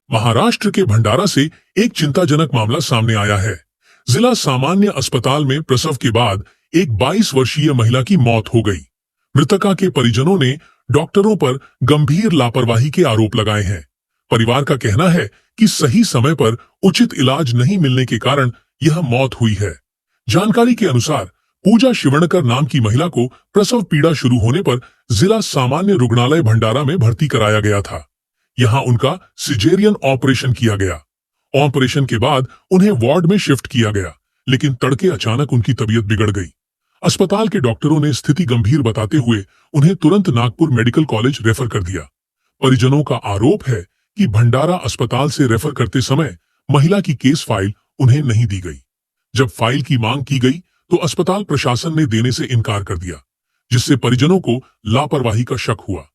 महाराष्ट्र के भंडारा से एक चिंताजनक मामला सामने आया है। जिला सामान्य अस्पताल में प्रसव के बाद एक 22 वर्षीय महिला की मौत हो गई। मृतका के परिजनों ने डॉक्टरों पर गंभीर लापरवाही के आरोप लगाए हैं। परिवार का कहना है कि सही समय पर उचित इलाज नहीं मिलने के कारण यह मौत हुई है। जानकारी के अनुसार पूजा शिवणकर नाम की महिला को प्रसव पीड़ा शुरू होने पर जिला सामान्य रुग्णालय भंडारा में भर्ती कराया गया था। यहाँ उनका सिजेरियन ऑपरेशन किया गया। ऑपरेशन के बाद उन्हें वार्ड में शिफ्ट किया गया, लेकिन तड़के अचानक उनकी तबीयत बिगड़ गई। अस्पताल के डॉक्टरों ने स्थिति गंभीर बताते हुए उन्हें तुरंत नागपुर मेडिकल कॉलेज रेफर कर दिया। परिजनों का आरोप है कि भंडारा अस्पताल से रेफर करते समय महिला की केस फाइल उन्हें नहीं दी गई। जब फाइल की मांग की गई तो अस्पताल प्रशासन ने देने से इनकार कर दिया, जिससे परिजनों को लापरवाही का शक हुआ।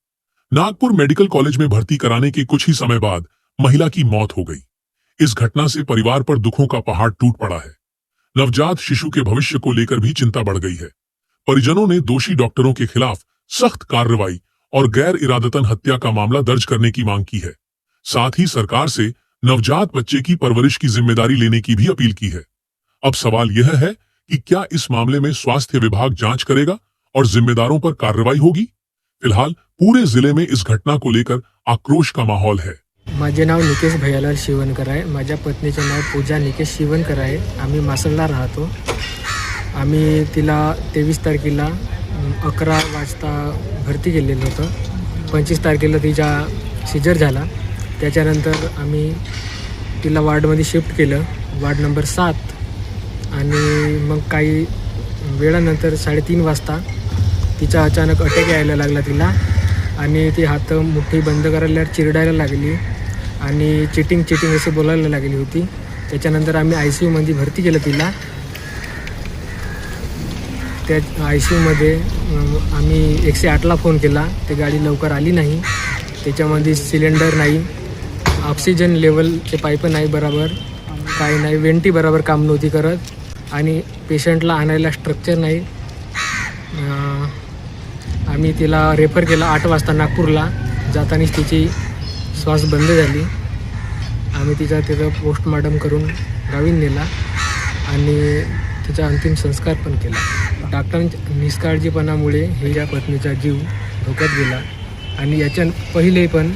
नागपुर मेडिकल कॉलेज में भर्ती कराने के कुछ ही समय बाद महिला की मौत हो गई। इस घटना से परिवार पर दुखों का पहाड़ टूट पड़ा है। नवजात शिशु के भविष्य को लेकर भी चिंता बढ़ गई है। परिजनों ने दोषी डॉक्टरों के खिलाफ सख्त कार्रवाई और गैर इरादतन हत्या का मामला दर्ज करने की मांग की है। साथ ही सरकार से नवजात बच्चे की परवरिश की जिम्मेदारी लेने की भी अपील की है। अब सवाल यह है कि क्या इस मामले में स्वास्थ्य विभाग जांच करेगा और जिम्मेदारों पर कार्रवाई होगी? फिलहाल पूरे जिले में इस घटना को लेकर आक्रोश का माहौल है। माझे नाव निकेश भैयालाल शिवणकर आहे। माझ्या पत्नीचे नाव पूजा निकेश शिवणकर आहे। आम्ही मासलला राहतो। आम्ही तिला 23 तारखेला 11 वाजता भरती केलेलं होतं। 25 तारखेला तिचा सिजर झाला। त्याच्यानंतर आम्ही तिला वार्डमध्ये शिफ्ट केलं, वार्ड नंबर 7। आणि मग काही वेळानंतर 3:30 वाजता तिचा अचानक अटॅक यायला लागला तिला, आणि ती हात मुठी बंद करायला चिरडायला लागली आणि चिटिंग असे बोलायला लागली होती। त्याच्यानंतर आम्ही ICUमध्ये भरती केलं तिला। त्या ICUमध्ये आम्ही 108ला फोन केला, ते गाडी लवकर आली नाही। त्याच्यामध्ये सिलेंडर नाही, ऑक्सिजन लेवलचे पाईप नाही बरोबर, काही नाही, वेंटी बरोबर काम नव्हती करत, आणि पेशंटला आणायला स्ट्रक्चर नाही। आम्ही तिला रेफर केला 8 वाजता नागपूरला। जातानीच तिची श्वास बंद झाली। आम्ही तिथं पोस्टमॉर्टम करून गावी नेला आणि तिचा अंतिम संस्कार पण केला। डॉक्टरांच्या निष्काळजीपणामुळे हिच्या पत्नीचा जीव धोक्यात गेला, आणि याच्या पहिले पण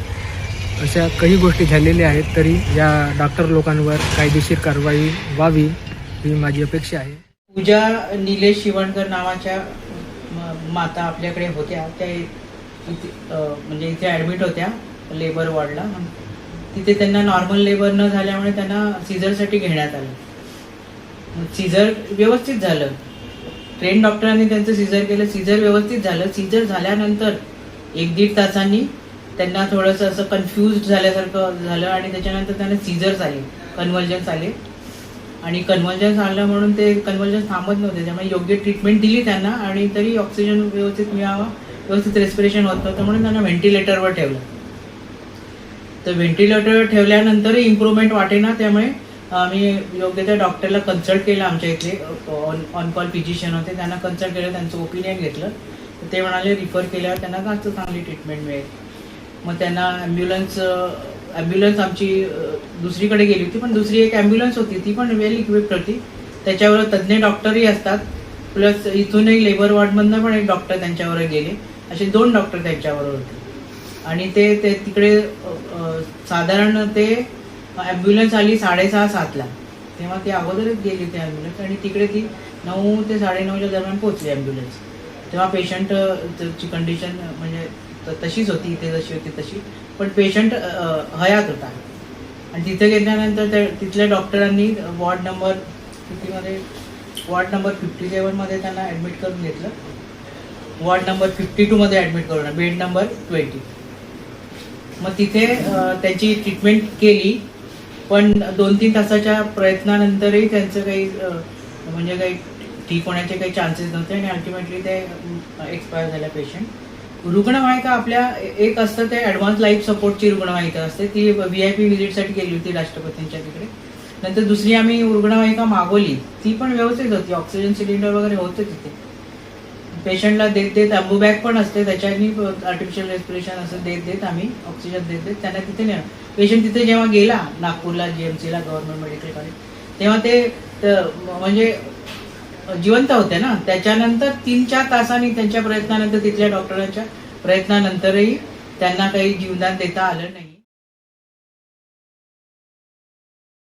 अशा काही गोष्टी झालेल्या आहेत, तरी या डॉक्टर लोकांवर कायदेशीर कारवाई व्हावी ही माझी अपेक्षा आहे। पूजा निलेश शिवणकर नावाच्या माता आपल्याकडे होत्या। त्या म्हणजे इथे ॲडमिट होत्या लेबर वॉर्डला। तिथे त्यांना नॉर्मल लेबर न झाल्यामुळे त्यांना सीझरसाठी घेण्यात आलं। सीझर व्यवस्थित झालं, ट्रेन डॉक्टरांनी त्यांचं सीझर केलं, सीझर व्यवस्थित झालं। सीझर झाल्यानंतर 1-1.5 तासांनी त्यांना थोडंसं असं कन्फ्यूज झाल्यासारखं झालं, आणि त्याच्यानंतर त्यांना सीझर्स आले, कन्व्हल्जन्स आले, आणि कन्व्हल्जन्स आलं म्हणून ते कन्व्हल्जन्स थांबत नव्हते। त्यामुळे योग्य ट्रीटमेंट दिली त्यांना, आणि तरी ऑक्सिजन व्यवस्थित मिळावा, व्यवस्थित रेस्पिरेशन होत नव्हतं म्हणून त्यांना व्हेंटिलेटरवर ठेवलं। तर व्हेंटिलेटरवर ठेवल्यानंतरही इम्प्रूव्हमेंट वाटेना, त्यामुळे आम्ही योग्य त्या डॉक्टरला कन्सल्ट केलं। आमच्या इथले ऑन कॉल फिजिशियन होते, त्यांना कन्सल्ट केलं, त्यांचं ओपिनियन घेतलं। तर ते म्हणाले रिफर केल्यावर त्यांना जास्त चांगली ट्रीटमेंट मिळेल। मग त्यांना ॲम्ब्युलन्स आमची दुसरीकडे गेली होती, पण दुसरी एक ॲम्ब्युलन्स होती, ती पण वेल इक्विप्ड होती। त्याच्यावर तज्ज्ञ डॉक्टरही असतात, प्लस इथूनही लेबर वॉर्डमधनं पण एक डॉक्टर त्यांच्यावर गेले, असे 2 डॉक्टर त्यांच्यावर होते। आणि ते तिकडे साधारण ते ॲम्ब्युलन्स आली 6:30-7ला, तेव्हा ती अगोदरच गेली ती ॲम्ब्युलन्स, आणि तिकडे ती 9 ते 9:30च्या दरम्यान पोहोचली ॲम्ब्युलन्स। तेव्हा पेशंटची कंडिशन म्हणजे तशीच होती, इथे जशी होती तशी, पण पेशंट हयात होता। आणि तिथे गेल्यानंतर तिथल्या डॉक्टरांनी वॉर्ड नंबर 57मध्ये त्यांना ॲडमिट करून घेतलं, वॉर्ड नंबर 52मध्ये ॲडमिट करून, बेड नंबर 20। मग तिथे त्याची ट्रीटमेंट केली, पण 2-3 तासाच्या प्रयत्नानंतरही त्यांचं काही ठीक होण्याचे काही चान्सेस नव्हते, आणि अल्टिमेटली ते एक्सपायर झाल्या पेशंट। रुग्णवाहिका आपल्या एक असतं ते ॲडव्हान्स लाईफ सपोर्टची रुग्णवाहिका असते, ती VIP व्हिजिटसाठी गेली होती राष्ट्रपतींच्या तिकडे। नंतर दुसरी आम्ही रुग्णवाहिका मागवली, ती पण व्यवस्थित होती, ऑक्सिजन सिलेंडर वगैरे होतं तिथे। पेशंटला देत देत अँबुबॅग पण असते, त्याच्यानी आर्टिफिशियल रेस्पिरेशन असं देत देत आम्ही ऑक्सिजन देत देत त्यांना तिथे नेलं. पेशंट तिथे जेव्हा गेला नागपूरला GMCला गव्हर्नमेंट मेडिकल कॉलेज, तेव्हा ते म्हणजे जिवंत होते ना. त्याच्यानंतर 3-4 तासांनी त्यांच्या प्रयत्नानंतर, तिथल्या डॉक्टरांच्या प्रयत्नानंतरही त्यांना काही जीवदान देता आलं नाही.